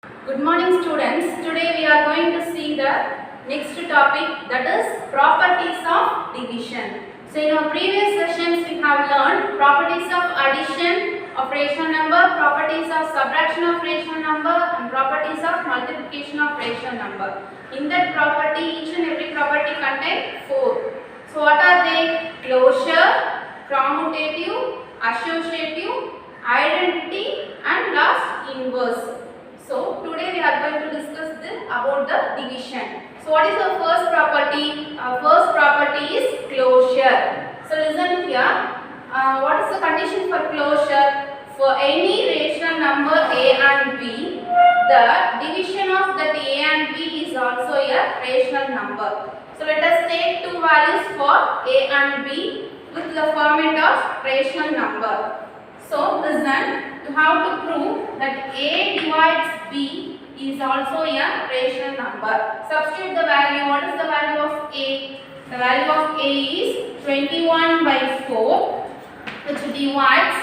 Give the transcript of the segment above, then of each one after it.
Good morning students. Today we are going to see the next topic, that is properties of division. So in our previous sessions we have learned properties of addition of rational number, properties of subtraction of rational number and properties of multiplication of rational number. In that property, each and every property contains 4. So what are they? Closure, commutative, associative, identity and last inverse. So today we are going to discuss about the division. So what is the first property? Our first property is closure. So listen here. What is the condition for closure? For any rational number a and b, the division of that a and b is also a rational number. So let us take two values for a and b with the format of rational number. So listen. You have to prove that a divides b is also a rational number. Substitute the value. What is the value of a? The value of a is 21 by 4, which divides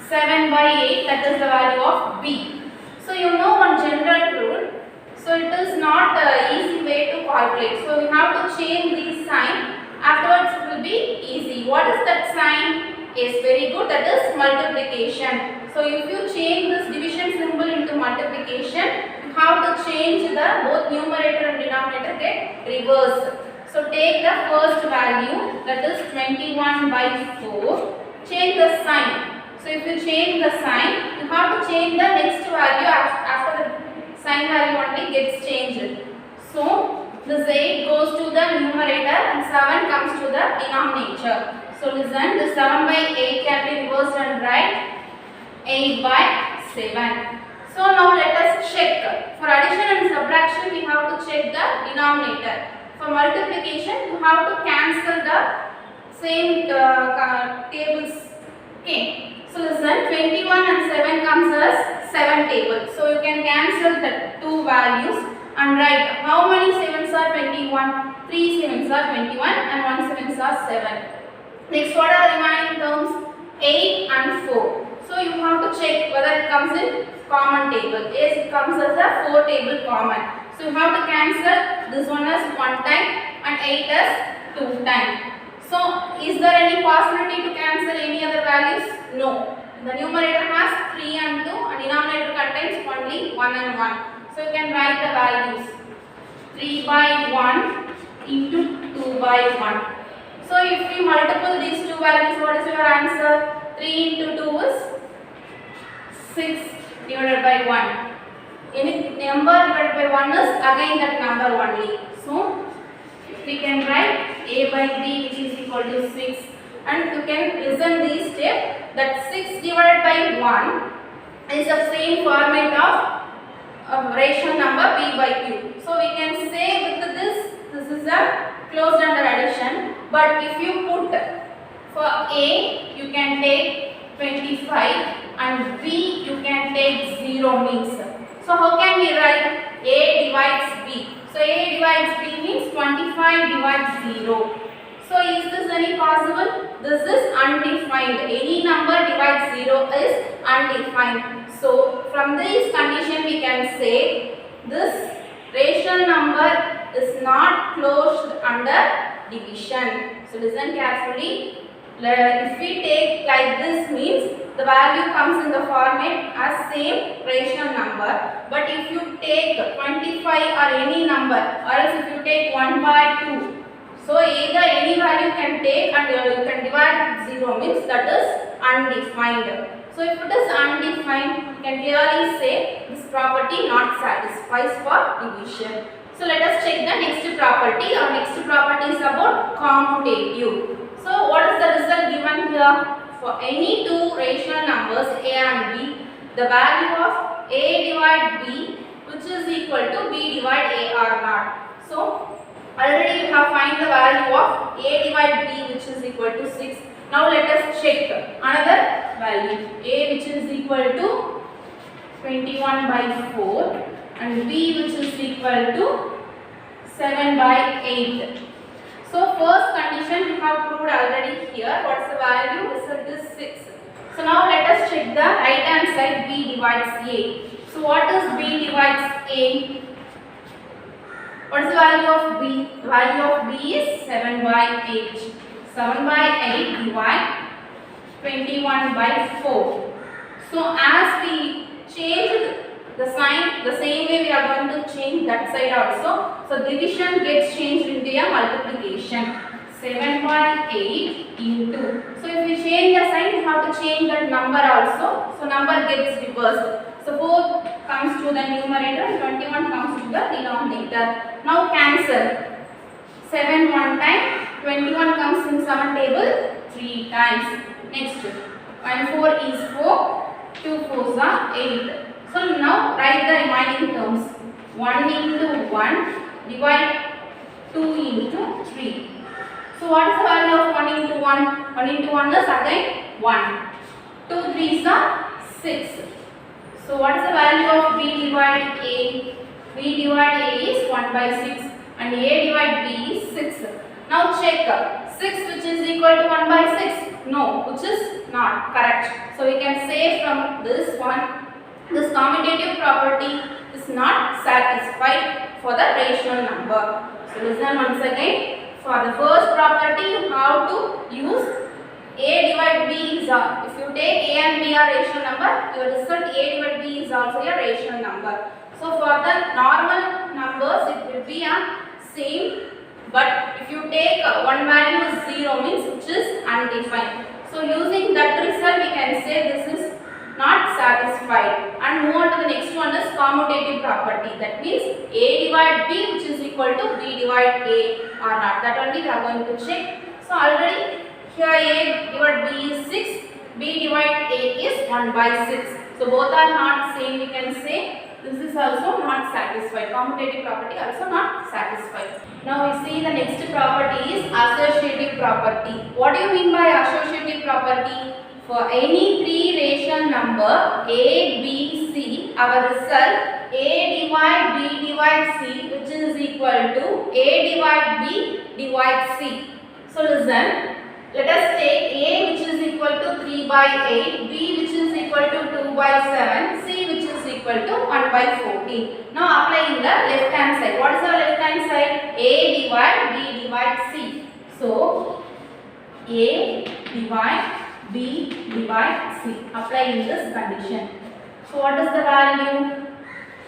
7 by 8. That is the value of b. So you know one general rule. So it is not an easy way to calculate. So we have to change the sign. Afterwards it will be easy. What is that sign? Yes, very good. That is multiplication. So if you change this division symbol into multiplication, you have to change the both numerator and denominator get reversed. So take the first value, that is 21 by 4. Change the sign. So if you change the sign, you have to change the next value after the sign value only gets changed. So this 8 goes to the numerator and 7 comes to the denominator. So listen, the 7 by 8 can be reversed and write 8 by 7. So now let us check. For addition and subtraction we have to check the denominator. For multiplication you have to cancel the same tables. Okay. So listen, 21 and 7 comes as 7 tables. So you can cancel the two values and write how many 7s are 21? 3 7s are 21 and 1 7s are 7. Next, what are the remaining terms? 8 and 4. So you have to check whether it comes in common table. Yes, it comes as a 4 table common. So you have to cancel this one as 1 time and 8 as 2 times. So is there any possibility to cancel any other values? No. The numerator has 3 and 2 and denominator contains only 1 and 1. So you can write the values. 3 by 1 into 2 by 1. So if we multiply these two values, what is your answer? 3 into 2 is 6 divided by 1. Any number divided by 1 is again that number only. So we can write a by b which is equal to 6, and you can listen these steps that 6 divided by 1 is the same format of rational number p by q. So we can say with this is a closed under addition, but if you put for a you can take 25 and b you can take 0 means. So how can we write a divides b? So a divides b means 25 divides 0. So is this any possible? This is undefined. Any number divides 0 is undefined. So from this condition we can say this rational number is not closed under division. So listen carefully. If we take like this means the value comes in the format as same rational number. But if you take 25 or any number, or else if you take 1 by 2, so either any value can take and you can divide 0 means that is undefined. So if it is undefined, you can clearly say this property not satisfies for division. So let us check the next property. Our next property is about commutative. So what is the result given here? For any two rational numbers a and b, the value of a divide b which is equal to b divide a are not. So already we have find the value of a divide b which is equal to 6. Now let us check another value, a which is equal to 21 by 4 and b which is equal to 7 by 8. So first condition we have proved already here. What is the value? Result is 6. So now let us check the right hand side b divides a. So what is B divides A? What is the value of B? The value of B is 7 by 8. 7 by 8 divide 21 by 4. So as we changed the sign, the same way we are going to change that side also. So division gets changed into a multiplication. 7 by 8 into. So if we change the sign, we have to change that number also. So number gets reversed. So 4 comes to the numerator and 21 comes to the denominator. Now cancel. 7 one time, 21 comes in 7 table 3 times. Next, 1 4 is 4, 2 4s are 8. So now write the remaining terms. 1 into 1 divide 2 into 3. So what is the value of 1 into 1? 1 into 1 is again 1. 2 3s are 6. So what is the value of B divide A? B divide A is 1 by 6 and A divide B is 6. Now check 6 which is equal to 1 by 6. No, which is not correct. So we can say from this one, this commutative property is not satisfied for the rational number. So listen once again. For the first property, you have to use A divide B is if you take A and B are rational number, your result A divide B is also a rational number. So for the normal numbers, it will be a same. But if you take one value is 0 means which is undefined. So using that result, we can say this is not satisfied. And move on to the next one is commutative property. That means A divide B which is equal to B divide A or not. That only we are going to check. So already here A divide B is 6, B divide A is 1 by 6. So both are not same, we can say. This is also not satisfied. Commutative property also not satisfied. Now we see the next property is associative property. What do you mean by associative property? For any three rational number A, B, C, our result A divide B divide C which is equal to A divide B divide C. So listen, let us take A which is equal to 3 by 8, B which is equal to 2 by 7, C which is equal to 1 by 14. Now apply in the left hand side. What is the left hand side? A divide B divide C. So A divide B divide C. Apply in this condition. So what is the value?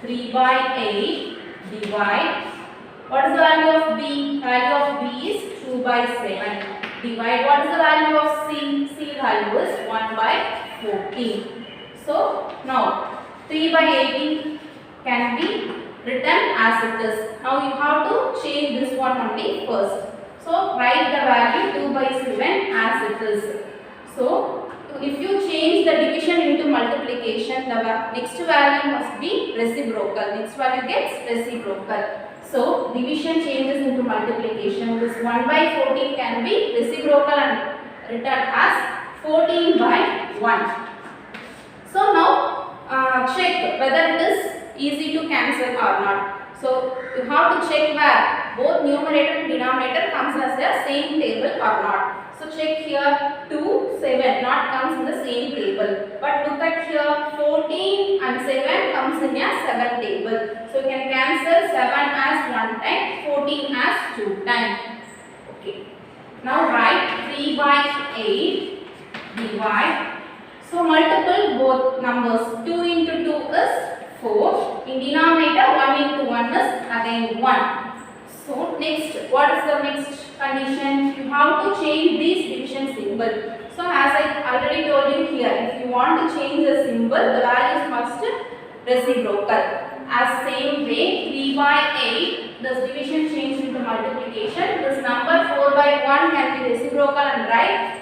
3 by 8 divide. What is the value of B? Value of B is 2 by 7. Divide. What is the value of C? C value is 1 by 14. So now 3 by 18 can be written as it is. Now you have to change this one only first. So write the value 2 by 7 as it is. So if you change the division into multiplication, the next value must be reciprocal. Next value gets reciprocal. So division changes into multiplication. This 1 by 14 can be reciprocal and written as 14 by 1. So now check whether it is easy to cancel or not. So you have to check where both numerator and denominator comes as the same table or not. So check here 2, 7 not comes in the same table. But look at here 14 and 7 comes in a 7 table. So you can cancel 7 as 1 time, 14 as 2 times. Okay. Now write 3 by 8 divide. So multiple both numbers. 2 into 2 is 4. In denominator 1 into 1 is again 1. So next, what is the next condition? You have to change this division symbol. So as I already told you here, if you want to change the symbol, the values must reciprocal. As same way, 3 by 8, this division changed into multiplication. This number 4 by 1 can be reciprocal and write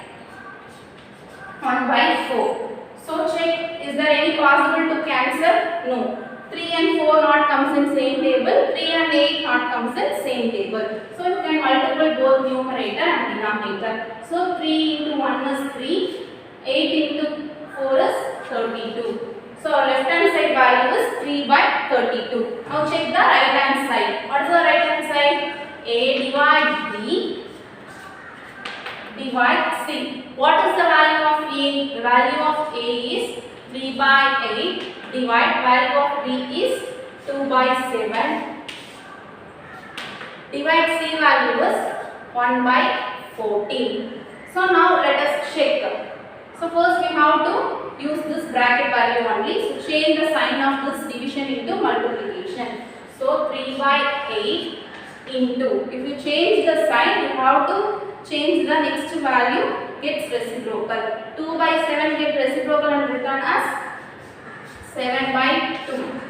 1 by 4. So check, is there any possible to cancel? No. 3 and 4 not comes in same table, 3 and 8 not comes in same table. So you can multiply both numerator and denominator. So 3 into 1 is 3, 8 into 4 is 32. So left hand side value is 3 by 32. Now check the right hand side. What is the right hand side? A divide B divide C. What is the value of A? The value of A is 3 by 8 Divide, value of B is 2 by 7. Divide C value is 1 by 14. So now let us check. So first we have to use this bracket value only. So change the sign of this division into multiplication. So 3 by 8 into. If you change the sign, you have to change the next value gets reciprocal. 2 by 7 get reciprocal and return as 7 by 2.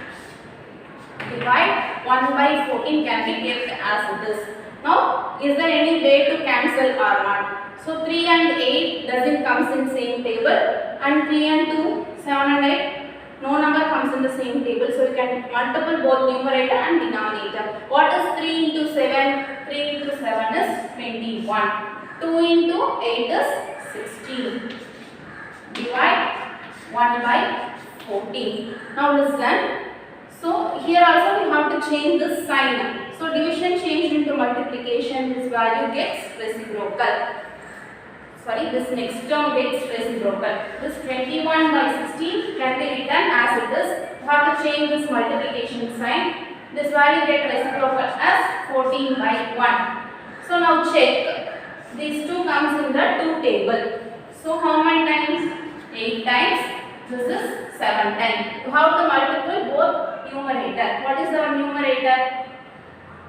Divide 1 by 14 can be kept as this. Now, is there any way to cancel or not? So 3 and 8 doesn't comes in same table, and 3 and 2, 7 and 8, no number comes in the same table. So you can multiple both numerator and denominator. What is 3 into 7? 3 into 7 is 21. 2 into 8 is 16. Divide 1 by 14. Now listen. So here also we have to change the sign. So division changed into multiplication. This value gets reciprocal. Sorry, this next term gets reciprocal. This 21 by 16 can be written as it is. You have to change this multiplication sign. This value gets reciprocal as 14 by 1. So now check. These two comes in the 2 table. So how many times? 8 times. This is 7 times. You have to multiply both numerator. What is our numerator?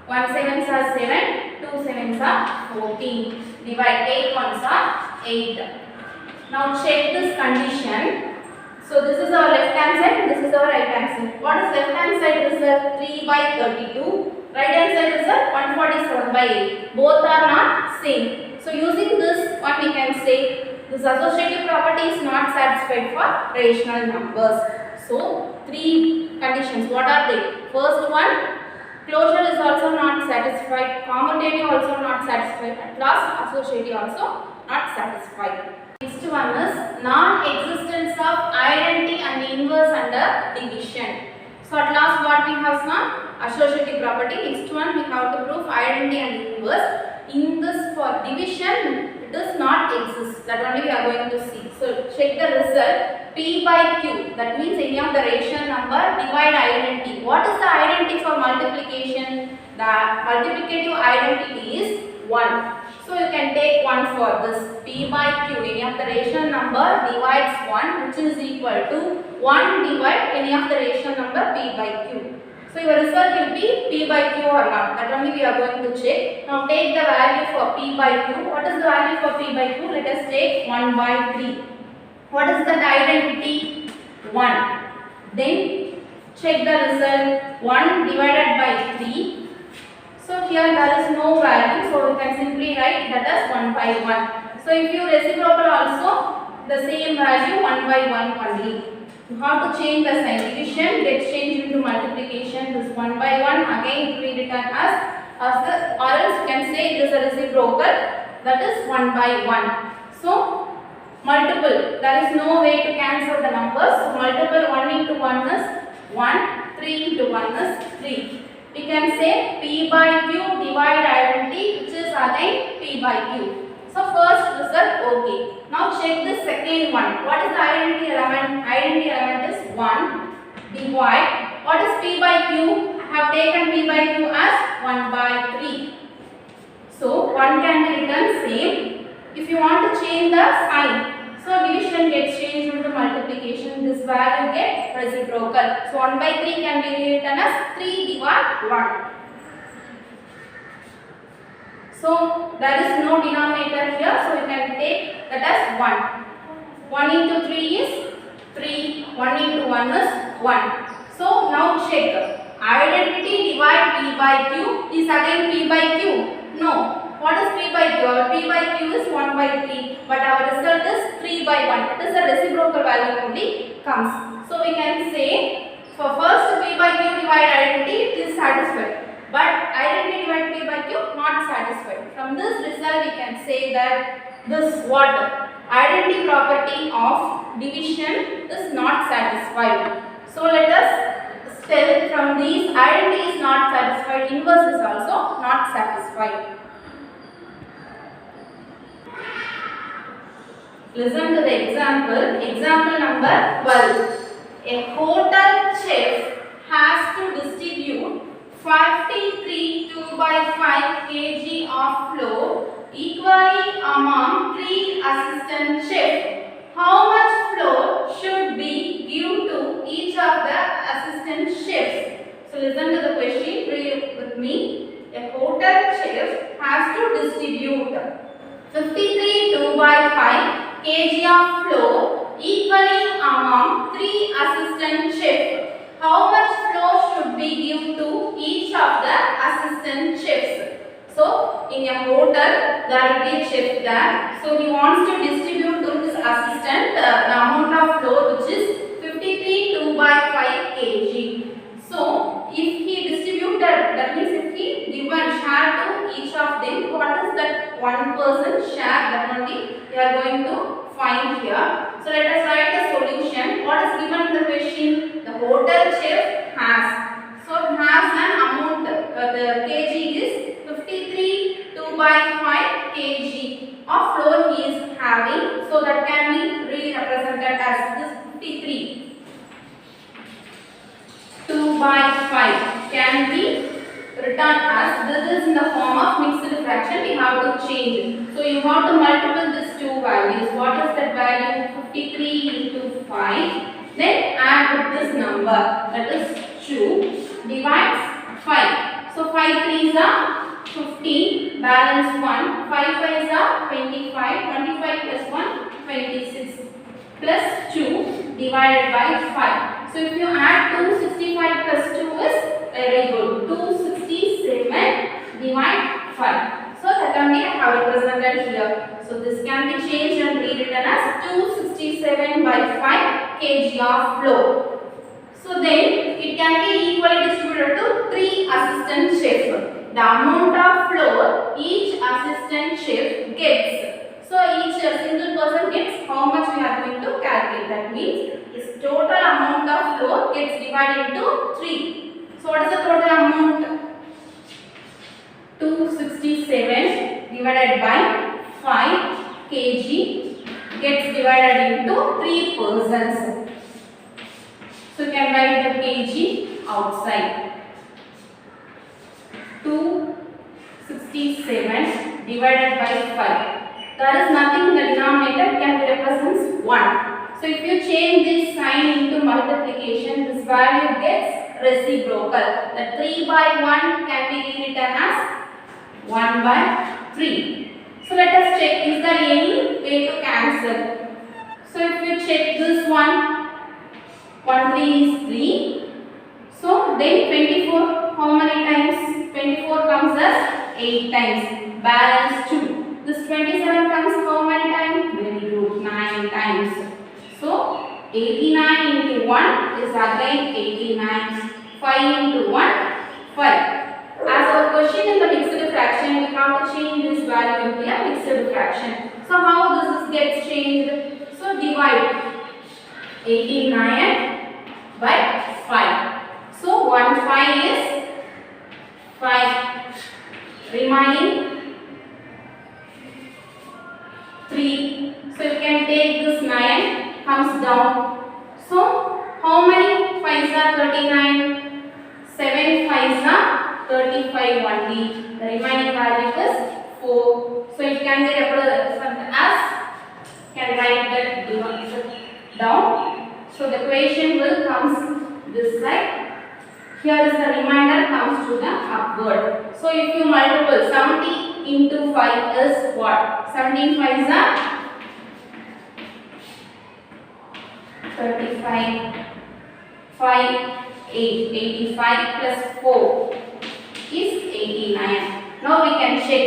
1 sevens are 7, 2 sevens are 14. Divide 8 ones are 8. Now check this condition. So this is our left hand side, this is our right hand side. What is left hand side result? 3 by 32. Right hand side result 147 by 8. Both are not same. So using this one we can say this associative property is not satisfied for rational numbers. So 3 conditions. What are they? First one, closure is also not satisfied, commutative also not satisfied, at last associative also not satisfied. Next one is non-existence of identity and inverse under division. So at last what we have now? Associative property. Next one we have to prove identity and inverse. In this for division it does not exist. That only we are going to see. So check the result. P by Q. That means any of the rational number divide identity. What is the identity for multiplication? The multiplicative identity is 1. So you can take 1 for this. P by Q. Any of the rational number divides 1, which is equal to 1 divide any of the rational number P by Q. So your result will be P by Q or not. That only we are going to check. Now take the value for P by Q. What is the value for P by Q? Let us take 1 by 3. What is that identity? 1. Then check the result. 1 divided by 3. So here there is no value. So we can simply write that as 1 by 1. So if you reciprocal also the same value 1 by 1 only. You have to change the sign. Division gets changed into multiplication. This 1 by 1 again it will be written as the, or else you can say it is a reciprocal, that is 1 by 1. So multiple, there is no way to cancel the numbers. So multiple 1 into 1 is 1, 3 into 1 is 3. We can say P by Q divide identity, which is again P by Q. So first result okay. Now check the second one. What is the identity element? Identity element is 1 divide. What is P by Q? I have taken P by Q as 1 by 3. So 1 can be written same. If you want to change the sign, so division gets changed into multiplication. This value gets reciprocal. So 1 by 3 can be written as 3 divide 1. So there is no denominator here, so you can take that as 1. 1 into 3 is 3, 1 into 1 is 1. So now check. Identity divide P by Q is again P by Q. No. What is P by Q? Our P by Q is 1 by 3, but our result is 3 by 1. It is a reciprocal value only comes. So we can say for first P by Q divide identity it is satisfied. But identity divided P by Q not satisfied. From this result we can say that this what? Identity property of division is not satisfied. So let us tell from these identity is not satisfied, inverse is also not satisfied. Listen to the example. Example number 12. A hotel chef has to distribute 53 2/5 kg of flour equally among 3 assistant chefs. How much flour should be given to each of the assistant chefs? So listen to the question, read it with me. A hotel chef has to distribute 53 2/5 kg of flour equally among 3 assistant chefs. How much flour should be given to each of the assistant chefs? So in a hotel there will be a chef there. So he wants to distribute to his assistant the amount of flour which is 53 2/5 kg. So if he distributed, that means if he given share to each of them, what is that one person share? That only we are going to find here. So let us write a solution. What is given in the question? The hotel chef has. So it has an amount. The kg is 53 2/5 kg of flour he is having. So that can be represented as this 53. 2/5 can be written as this is in the form of mixed fraction. We have to change it. So you have to multiply these two values. What is that value? 53 into 5. Then add with this number, that is 2, divides 5. So 5 3s are 15, balance 1. 5 5s are 25. 25 plus 1, 26. Plus 2 divided by 5. So if you add 265 plus 2 is very good. 267 divide 5. So that only I have represented here. So this can be changed and rewritten as 267/5 kg of flour. So then it can be equally distributed to 3 assistant chefs. The amount of flour each assistant chef gets. So each single person gets how much we are going to calculate. That means this total amount of flour gets divided into 3. So what is the total amount? 267 divided by 5 kg gets divided into 3 persons. So you can write the kg outside. 267 divided by 5. There is nothing in the denominator, can be represents 1. So if you change this sign into multiplication, this value gets reciprocal. The 3/1 can be rewritten as 1/3. So let us check, is there any way to cancel? So if you check this one, 1 3 is 3. So then 24, how many times? 24 comes as 8 times. Balance 2. This 27 comes how many times? Very good, 9 times. So 89 into 1 is again 89. 5 into 1, 5. As our question in the mixed fraction, we have to change this value into a mixed fraction. So how this gets changed? So divide 89 by 5. So 1 5 is 5. Remaining 3. So you can take this 9 comes down. So how many 5s are 39? 7 5s are 35 only. The remaining value is 4. So it can be represented as, can write that down. So the equation will comes this side. Here is the remainder comes to the upward. So if you multiple 70 into 5 is what? 17 5s are 35. 5 8. 85 plus 4 is 89. Now we can check.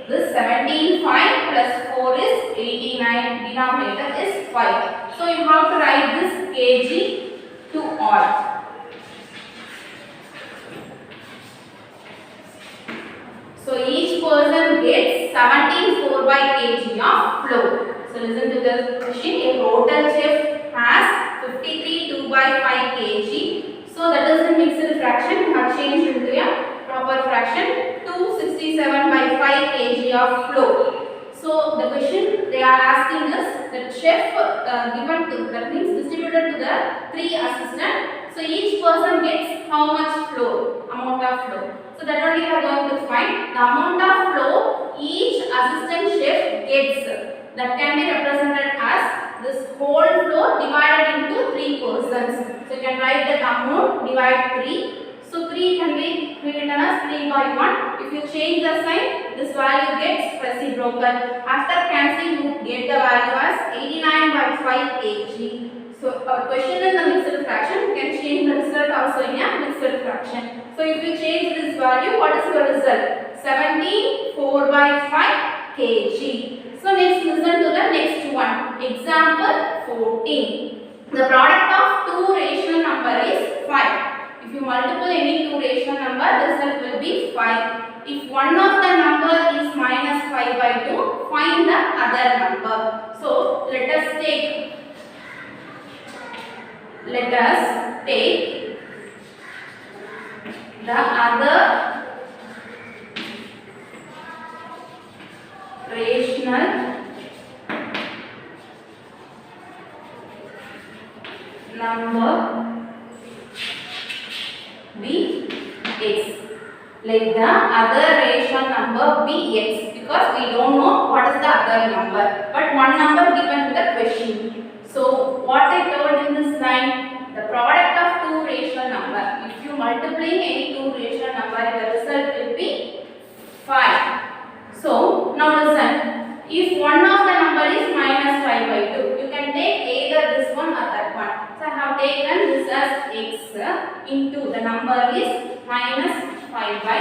This 17 5 plus 4 is 89. Denominator is 5. So you have to write this kg to all. So each person gets 17 4/kg of flour. So listen to the question. A hotel chef has 53 2/5 kg. So that is the mixed fraction. We have changed into a proper fraction. 267/5 kg of flour. So the question they are asking us, that chef given to, that means distributed to the 3 assistants. So each person gets how much flour, amount of flour. So that only we are going to find the amount of flour each assistant chef gets. That can be represented as this whole flour divided into 3 persons. So you can write that amount divide 3. So 3 can be written as 3 by 1. If you change the sign, this value gets reciprocal. After cancelling, you get the value as 89 by 5 kg. So our question is the mixed fraction. You can change the result also in a mixed fraction. So if you change this value, what is your result? 74 by 5 kg. So next listen to the next one. Example 14. The product of two rational number is 5. If you multiply any two rational number, the result will be 5. If one of the number is minus 5 by 2, find the other number. So let us take the other rational number be x. Let the other rational number be x, because we don't know what is the other number, but one number given in the question. So what I told in this line, the product of two rational number. If you multiply any two rational number, the result will be 5. So now listen, if one of the number is minus 5 by 2, you can take either this one or that one. So I have taken this as x into the number is minus 5 by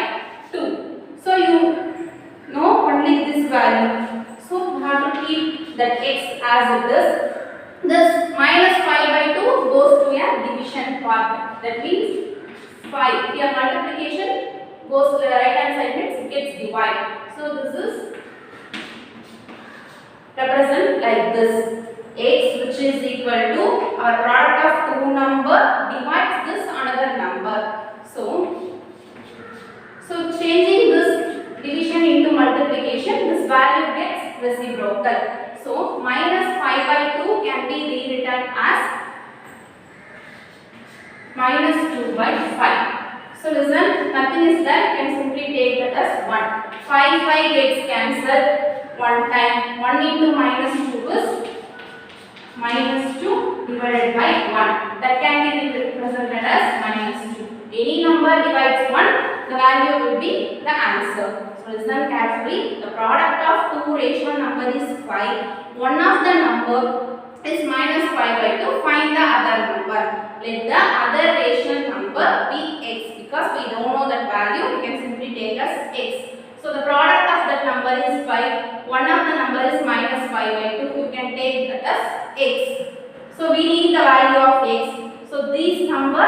2. So you know only this value. So you have to keep that x as it is. This minus 5 by 2 goes to a division part. That means 5. Here multiplication goes to the right hand side, means it gets divided. So this is represent like this. X, which is equal to our product of two number divides this another number. So changing this division into multiplication, this value gets reciprocal. So minus 5 by 2 can be rewritten as minus 2 by 5. So listen, nothing is there, you can simply take that as 1. 5 gets cancelled one time. 1 into minus 2 is minus 2 divided by 1. That can be represented as minus 2. Any number divides 1, the value will be the answer. So listen carefully. The product of two rational number is 5. One of the number is minus 5 by 2. Find the other number. Let the other rational number be x, because we don't know that value. We can simply take as x. So the product of that number is 5. One of the number is minus 5 by 2. You can take that as x. So we need the value of x. So this number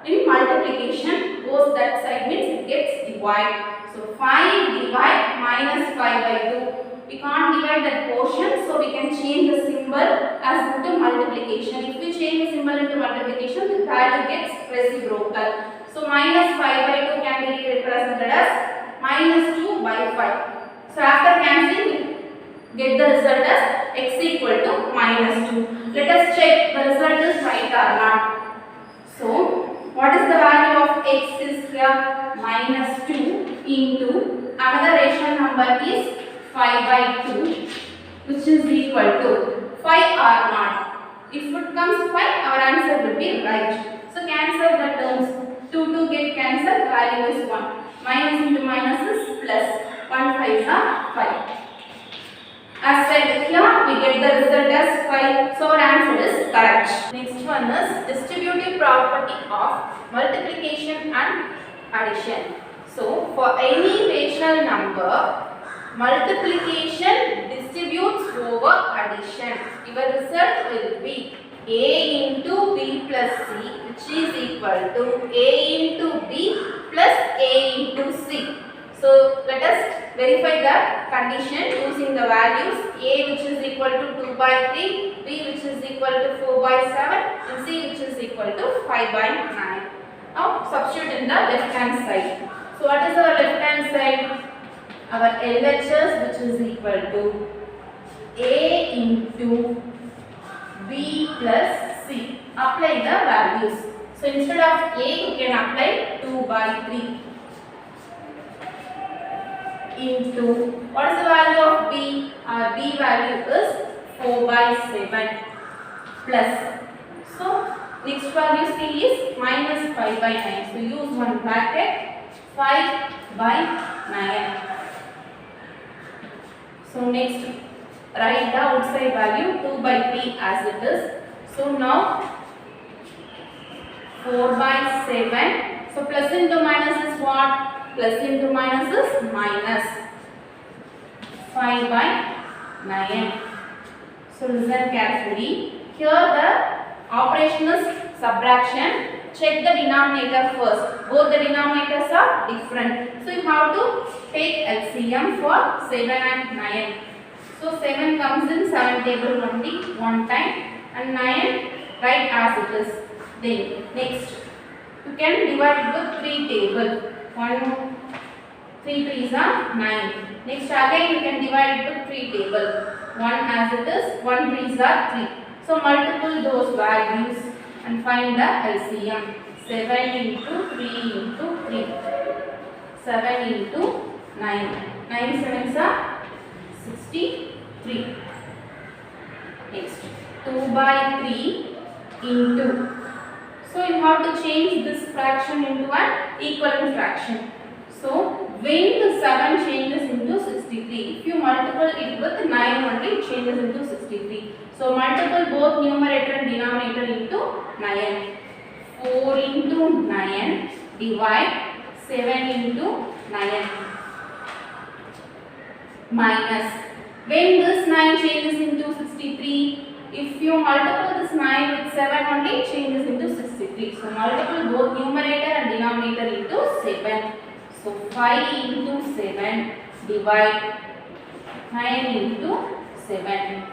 in multiplication goes that side, means it gets divided. So 5 divide minus 5 by 2. We can't divide that portion, so we can change the symbol as into multiplication. If we change the symbol into multiplication, the value gets reciprocal. So minus 5 by 2 can be represented as minus 2 by 5. So after cancelling, get the result as x equal to minus 2. Let us check the result is right or not. So what is the value of x is here? Minus 2 into another rational number is 5 by 2, which is equal to 5 or not. If it comes 5, our answer will be right. So cancel the terms. 2 get cancelled, value is 1. Minus into minus is plus. 1 5s are 5. As said here, we get the result as 5. So our answer is correct. Next one is distributive property of multiplication and addition. So for any rational number, multiplication distributes over addition. Your result will be a into b plus c, which is equal to a into b plus a into c. So let us verify the condition using the values a, which is equal to 2 by 3, b, which is equal to 4 by 7, and c, which is equal to 5 by 9. Now substitute in the left hand side. So what is our left hand side? Our LHS, which is equal to A into B plus C. Apply the values. So instead of A, you can apply 2 by 3 into, what is the value of B? Our B value is 4 by 7 plus. So next value C is minus 5 by 9. So use one bracket, 5 by 9. So next write the outside value 2 by 3 as it is. So now 4 by 7. So plus into minus is what? Plus into minus is minus 5 by 9. So listen carefully. Here the operation is subtraction. Check the denominator first. Both the denominators are different. So you have to take LCM for 7 and 9. So 7 comes in 7 table only one time and 9 write as it is. Then next you can divide it with 3 table. 1, 3 3s are 9. Next again you can divide it with 3 table. 1 as it is, 1 3s are 3. So multiple those values and find the LCM. 7 into 3 into 3. 7 into 9. 9 sevens are 63. Next 2 by 3 into. So you have to change this fraction into an equivalent fraction. So when the 7 changes into 63, if you multiple it with 9 only, it changes into 63. So multiple both numerator and denominator into 9. 4 into 9 divide 7 into 9 minus. When this 9 changes into 63, if you multiple this 9 with 7 only, it changes into 63. So multiple both numerator and denominator into 7. So 5 into 7 divide 9 into 7.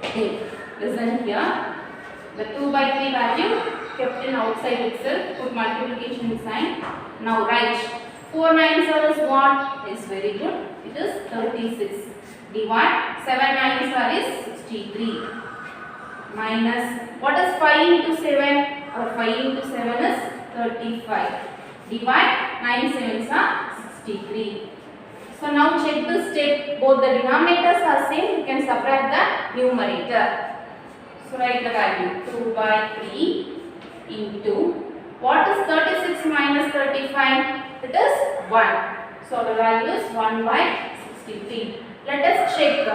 Okay, listen here. The 2 by 3 value kept in outside itself, put multiplication sign. Now write 4 9s are is what? Is very good. It is 36. Divide 7 9s are is 63. Minus, what is 5 into 7? Or 5 into 7 is 35. Divide 9 sevens are 63. So now check this step. Both the denominators are same. You can subtract the numerator. So write the value 2 by 3 into, what is 36 minus 35? It is 1. So the value is 1 by 63. Let us check.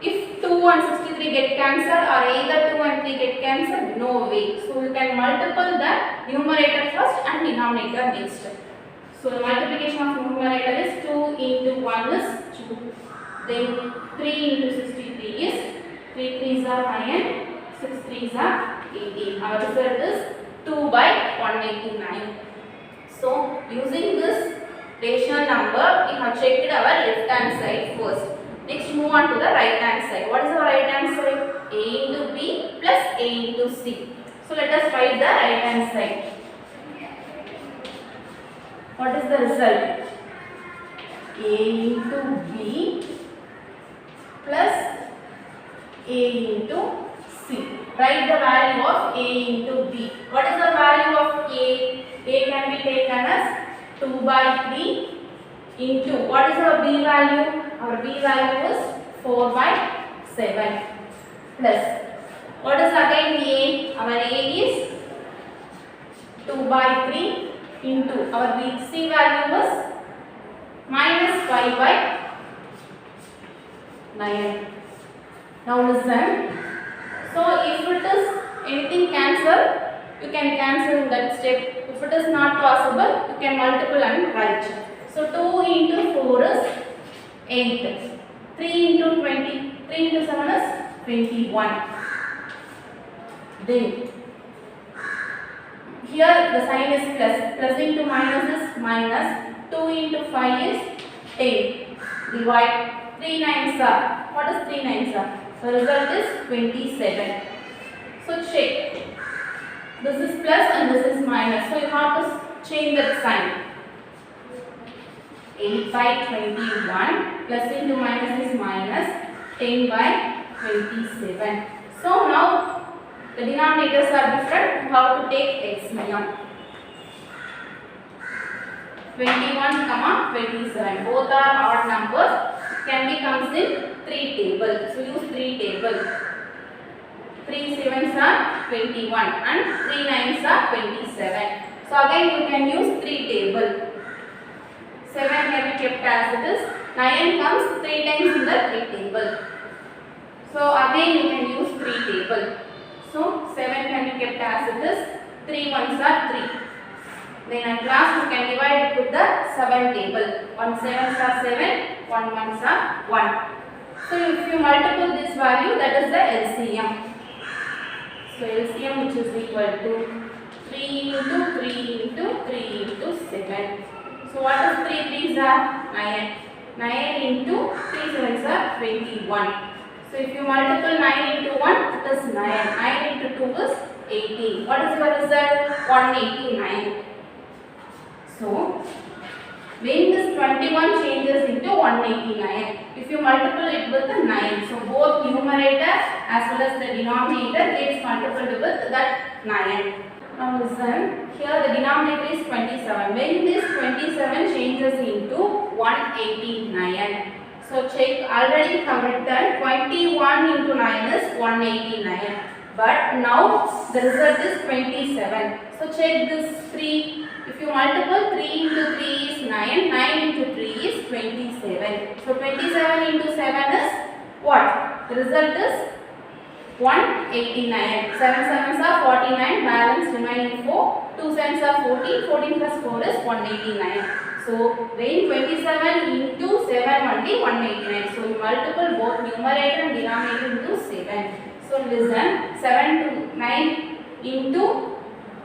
If 2 and 63 get cancelled or either 2 and 3 get cancelled, no way. So you can multiple the numerator first and denominator next. So the multiplication of numerator is 2 into 1 is 2. Then 3 into 63 is 3 3s are 9, 6 3s are 18. Our result is 2 by 189. So using this rational number, we have checked our left hand side first. Next move on to the right hand side. What is our right hand side? A into B plus A into C. So let us write the right hand side. What is the result? A into B plus A into C. Write the value of A into B. What is the value of A? A can be taken as 2 by 3 into, what is our B value? Our B value is 4 by 7 plus, what is again A? Our A is 2 by 3 into, our B C value is minus 5 by 9. Now listen. So if it is anything cancel, you can cancel in that step. If it is not possible, you can multiple and write. So 2 into 4 is 8. 3 into 20. 3 into 7 is 21. Then here the sign is plus. Plus into minus is minus. 2 into 5 is 10. Divide 3 9s are. What is 3 9s are? The result is 27. So check. This is plus and this is minus. So you have to change that sign. 8 by 21 plus into minus is minus. 10 by 27. So now the denominators are different. How to take LCM? 21 comma 27. Both are odd numbers. Can be comes in 3 table. So use 3 table. 3 sevens are 21 and 3 nines are 27. So again you can use 3 table. 7 can be kept as it is. 9 comes 3 times in the 3 table. So again you can use 3 table. So 7 can be kept as it is. 3 ones are 3. Then at last you can divide it with the 7 table. 1 sevens are 7, 1 ones are 1. So if you multiply this value, that is the LCM. So LCM which is equal to 3 into 3 into 3 into 7. So what is 3 3s are? 9. 9 into 3 sevens are 21. So if you multiply 9 into 1, it is 9. 9 into 2 is 18. What is your result? 189. So when this 21 changes into 189, if you multiply it with the 9, so both numerator as well as the denominator gets multiplied with that 9. Now listen, here the denominator is 27. When this 27 changes into 189, so check, already have written 21 into 9 is 189. But now the result is 27. So check this 3. If you multiply 3 into 3 is 9, 9 into 3 is 27. So 27 into 7 is what? The result is 189. 7 sevens are 49, balance remaining 4. 2 sevens are 14, 14 plus 4 is 189. So when 27 into 7 only 189. So you multiple both numerator and denominator into 7. So listen, 7 to 9 into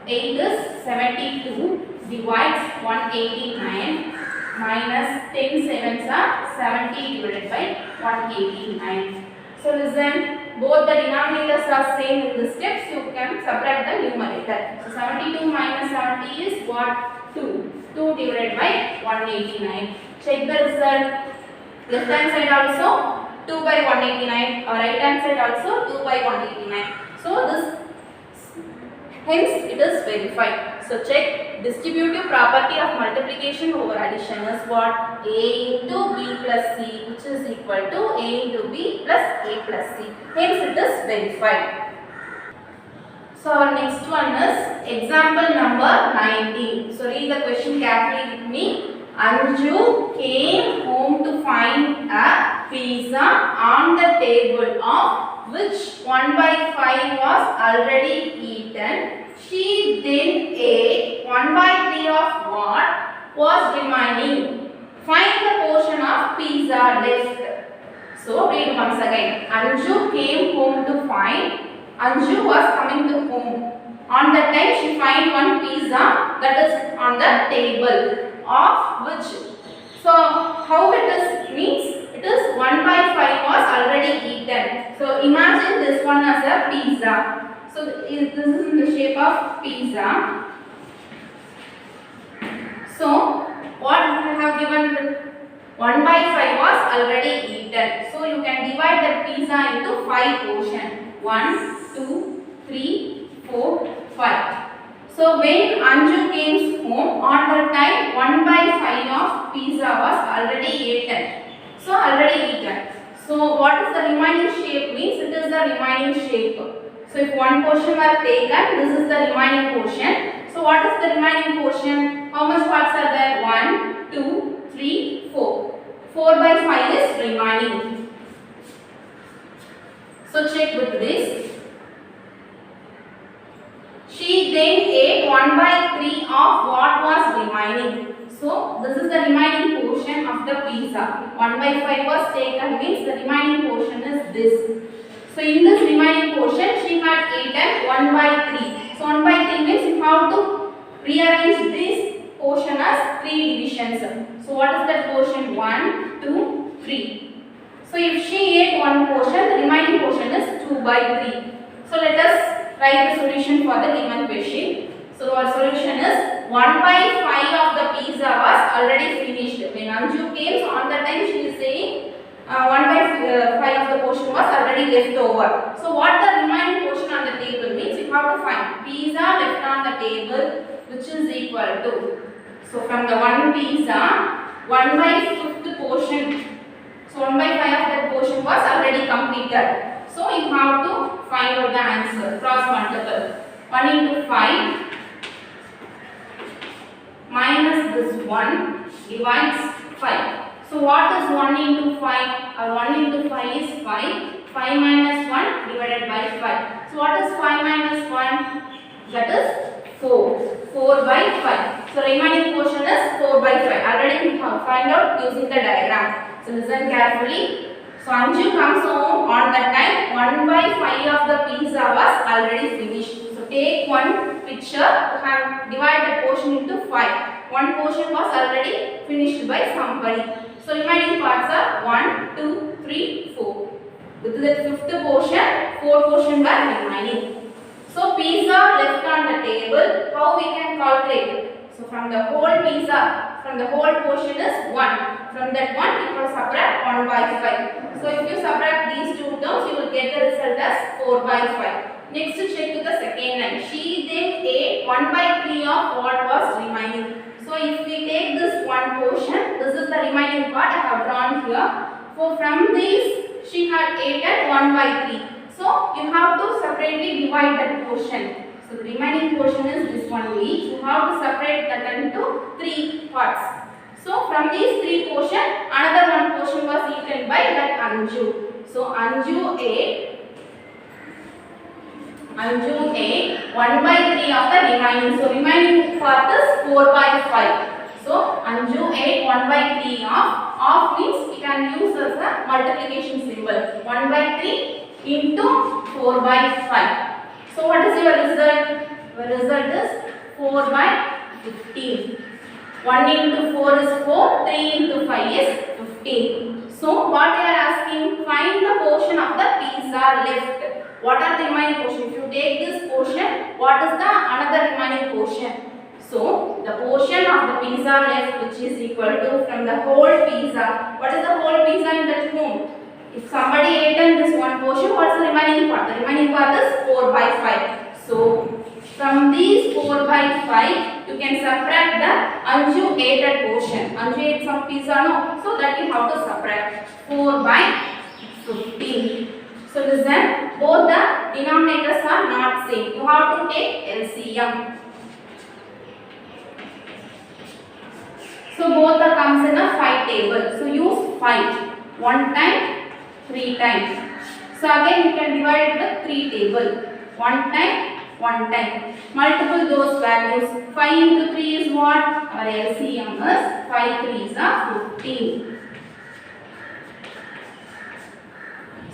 8 is 72. Divides 189 minus 10 sevens are 70 divided by 189. So listen, both the denominators are same in the steps. You can subtract the numerator. So 72 minus 70 is what? 2. 2 divided by 189. Check the result. Left hand side also 2 by 189. Or right hand side also 2 by 189. So this, hence it is verified. So check, distributive property of multiplication over addition is what? A into B plus C, which is equal to A into B plus A plus C. Hence it is verified. So our next one is example number 19. So read the question carefully with me. Anju came home to find a pizza on the table of which 1 by 5 was already eaten. She then ate 1 by 3 of what was remaining. Find the portion of pizza left. So read once again. Anju came home to find. Anju was coming to home. On that time she find one pizza that is on the table of which. So how it is means it is 1 by 5 was already eaten. So imagine this one as a pizza. So this is in the shape of pizza. So what I have given 1 by 5 was already eaten. So you can divide the pizza into 5 portions. 1, 2, 3, 4, 5. So when Anju came home, on the time 1 by 5 of pizza was already eaten. So already eaten. So what is the remaining shape means? It is the remaining shape. So if one portion were taken, this is the remaining portion. So what is the remaining portion? How much parts are there? 1, 2, 3, 4. 4 by 5 is remaining. So check with this. She then ate 1 by 3 of what was remaining. So this is the remaining portion of the pizza. 1 by 5 was taken means the remaining portion is this. So in this remaining portion she had eaten 1 by 3. So 1 by 3 means you have to rearrange this portion as 3 divisions. So what is that portion? 1, 2, 3. So if she ate one portion, the remaining portion is 2 by 3. So let us write the solution for the given question. So our solution is 1 by 5 of the pizza was already finished. When Anju came, so on that time she is saying 1 by 5 of the was already left over. So what the remaining portion on the table means, you have to find pizza left on the table which is equal to. So from the one pizza, 1 by 5th portion. So 1 by 5 of that portion was already completed. So you have to find out the answer. Cross multiple. 1 into 5 minus this 1 divides 5. So what is 1 into 5? 1 into 5 is 5. 5 minus 1 divided by 5. So what is 5 minus 1? That is 4. 4 by 5. So remaining portion is 4 by 5. Already we have find out using the diagram. So listen carefully. So Anju comes home on the time 1 by 5 of the pizza was already finished. So take one picture to have divide the portion into 5. One portion was already finished by somebody. So remaining parts are 1, 2, 3, 4. With the fifth portion, 4 portion were remaining. So pizza left on the table, how we can calculate? So from the whole pizza, from the whole portion is 1. From that 1, you will subtract 1 by 5. So if you subtract these two terms, you will get the result as 4 by 5. Next check to the second line. She then ate 1 by 3 of what was remaining. So if we take this one portion, this is the remaining part I have drawn here. So from this, she had eaten 1 by 3. So you have to separately divide that portion. So the remaining portion is this only. You have to separate that into 3 parts. So from these 3 portions, another one portion was eaten by that Anju. So Anju ate 1 by 3 of the remaining. So remaining part is 4 by 5. So Anju ate 1 by 3 of means we can use as a multiplication symbol. 1 by 3 into 4 by 5. So what is your result? The result is 4 by 15. 1 into 4 is 4, 3 into 5 is 15. So what they are asking, find the portion of the pizza left. What are the remaining portion? If you take this portion, what is the another remaining portion? So the portion of the pizza left which is equal to from the whole pizza. What is the whole pizza in that home? If somebody ate this one portion, what is the remaining part? The remaining part is 4 by 5. So from these 4 by 5, you can subtract the Anju ate portion. Anju ate some pizza, no? So that you have to subtract 4 by 15. So listen, both the denominators are not same. You have to take LCM. So both are comes in a 5 table. So use 5. 1 time, 3 times. So again you can divide it with 3 table. 1 time, 1 time. Multiple those values. 5 into 3 is what? Our LCM is 5 3s are 15.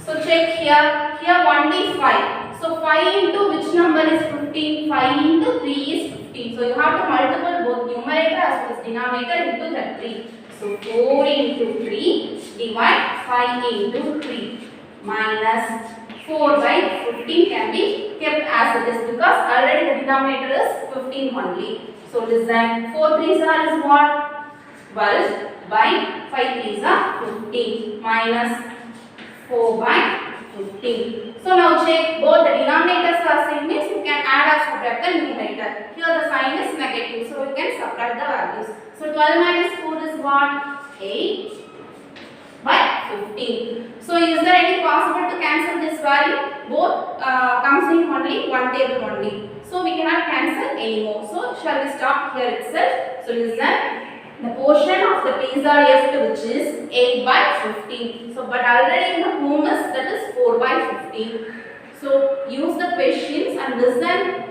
So check here. Here only 5. So 5 into which number is 15? 5 into 3 is 15. So you have to multiple both numerator as well as denominator into the 3. So 4 into 3 divide 5 into 3 minus 4 by 15 can be kept as it is because already the denominator is 15 only. So listen, 4 3s are is what? 12 by 5 3s are 15 minus 4 by 15. So now check both the denominators are same means you can add or subtract the numerator. Here the sign is negative, so you can subtract the values. So 12 minus 4 is what? 8 by 15. So is there any possible to cancel this value? Both comes in only one table only. So we cannot cancel anymore. So shall we stop here itself? So listen. The portion of the pizza left which is 8 by 15. So but already in the home is that is 4 by 15. So use the questions and listen.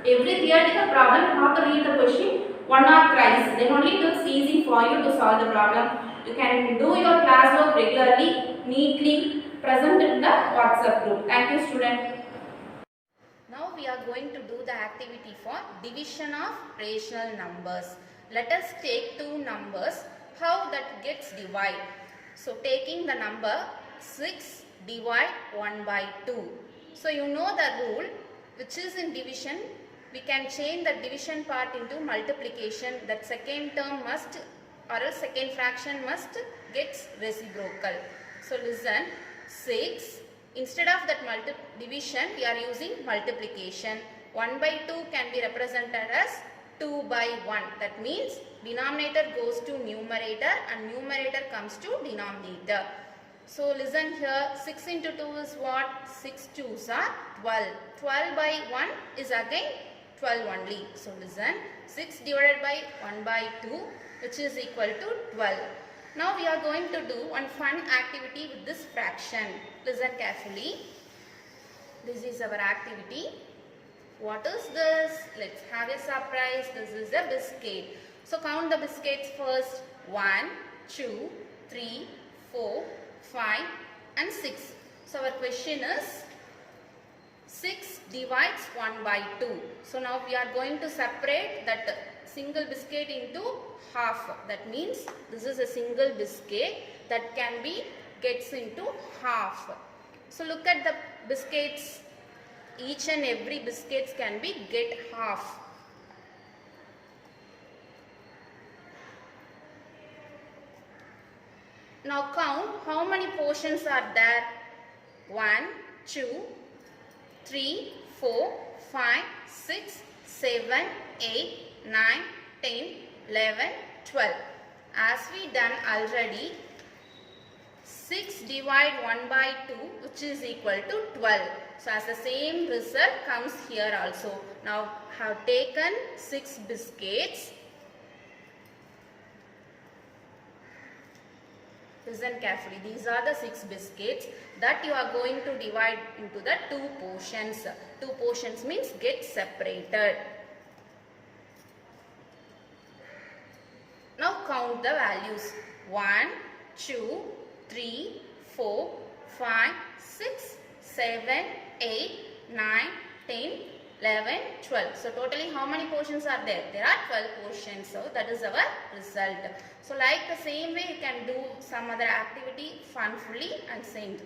Every theoretical problem you have to read the question one or thrice. Then only it is easy for you to solve the problem. You can do your classwork regularly, neatly, present in the WhatsApp group. Thank you student. Now we are going to do the activity for division of rational numbers. Let us take two numbers, how that gets divided. So taking the number 6 divide 1 by 2. So you know the rule which is in division. We can change the division part into multiplication. That second term must or else second fraction must get reciprocal. So listen, 6 Instead of that division, we are using multiplication. 1 by 2 can be represented as 2 by 1. That means denominator goes to numerator and numerator comes to denominator. So listen here, 6 into 2 is what? 6 2s are 12. 12 by 1 is again 12 only. So listen, 6 divided by 1 by 2, which is equal to 12. Now we are going to do one fun activity with this fraction. Listen carefully. This is our activity. What is this? Let's have a surprise. This is a biscuit. So count the biscuits first. 1, 2, 3, 4, 5 and 6. So our question is 6 divides 1 by 2. So now we are going to separate that single biscuit into half. That means this is a single biscuit that can be gets into half. So look at the biscuits. Each and every biscuits can be get half. Now count how many portions are there. 1, 2, 3, 4, 5, 6, 7, 8, 9, 10, 11, 12. As we done already, 6 divide 1 by 2, which is equal to 12. So as the same result comes here also. Now have taken 6 biscuits. Listen carefully. These are the 6 biscuits that you are going to divide into the 2 portions. 2 portions means get separated. Now count the values. 1, 2, 3, 4, 5, 6, 7, 8, 9, 10, 11, 12. So totally how many portions are there? There are 12 portions. So that is our result. So like the same way you can do some other activity funfully and send.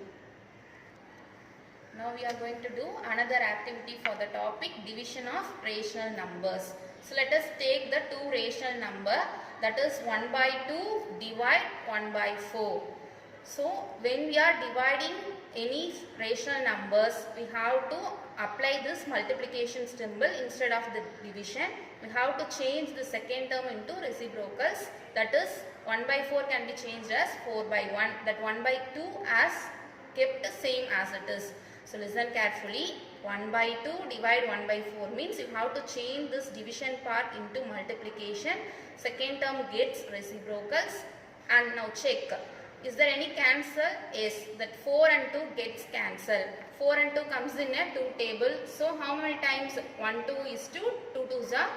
Now we are going to do another activity for the topic division of rational numbers. So let us take the 2 rational number, that is 1 by 2 divide 1 by 4. So when we are dividing any rational numbers, we have to apply this multiplication symbol instead of the division. We have to change the second term into reciprocals. That is 1 by 4 can be changed as 4 by 1. That 1 by 2 as kept same as it is. So listen carefully. 1 by 2 divide 1 by 4 means you have to change this division part into multiplication. Second term gets reciprocals. And now check. Is there any cancel? Yes, that 4 and 2 gets cancelled. 4 and 2 comes in a 2 table. So how many times? 1, 2 is 2, 2 2s are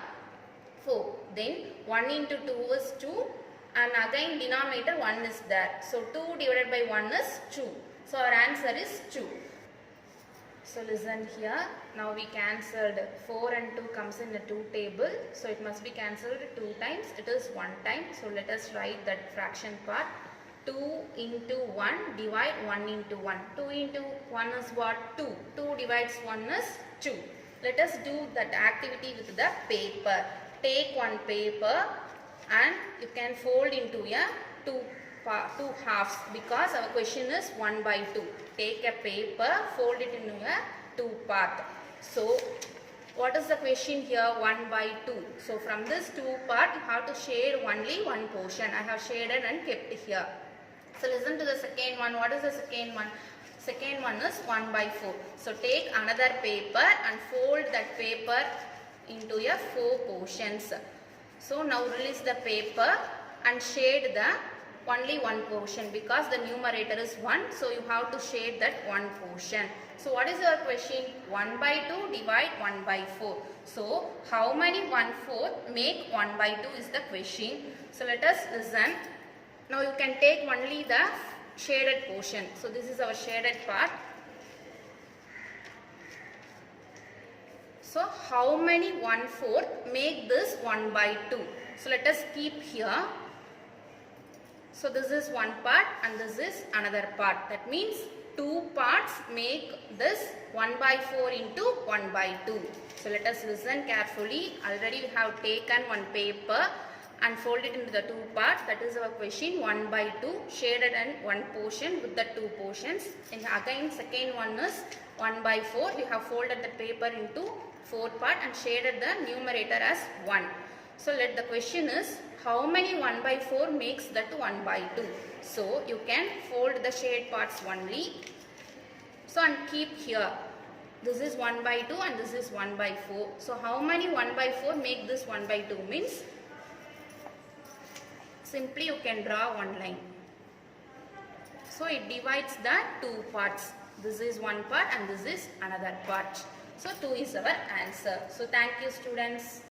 4. Then 1 into 2 is 2 and again denominator 1 is there. So 2 divided by 1 is 2. So our answer is 2. So listen here. Now we cancelled 4 and 2 comes in a 2 table. So it must be cancelled 2 times. It is 1 time. So let us write that fraction part. 2 into 1 divide 1 into 1. 2 into 1 is what? 2. 2 divides 1 is 2. Let us do that activity with the paper. Take one paper and you can fold into a two halves because our question is 1 by 2. Take a paper, fold it into a 2 part. So what is the question here? 1 by 2. So from this 2 part you have to shade only one portion. I have shaded and kept here. So listen to the second one. What is the second one? Second one is 1 by 4. So take another paper and fold that paper into a 4 portions. So now release the paper and shade the only one portion because the numerator is 1. So you have to shade that one portion. So what is your question? 1 by 2 divide 1 by 4. So how many 1/4 make 1 by 2 is the question. So let us listen. Now you can take only the shaded portion. So this is our shaded part. So how many 1/4 make this 1 by 2? So let us keep here. So this is one part and this is another part. That means 2 parts make this 1 by 4 into 1 by 2. So let us listen carefully. Already we have taken one paper. and fold it into the two parts. That is our question 1 by 2 shaded and one portion with the two portions. And again second one is 1 by 4. We have folded the paper into 4 part and shaded the numerator as 1. So let the question is how many 1 by 4 makes that 1 by 2. So you can fold the shade parts only. So and keep here. This is 1 by 2 and this is 1 by 4. So how many 1 by 4 make this 1 by 2 means simply you can draw one line. So it divides the two parts. This is one part and this is another part. So 2 is our answer. So thank you students.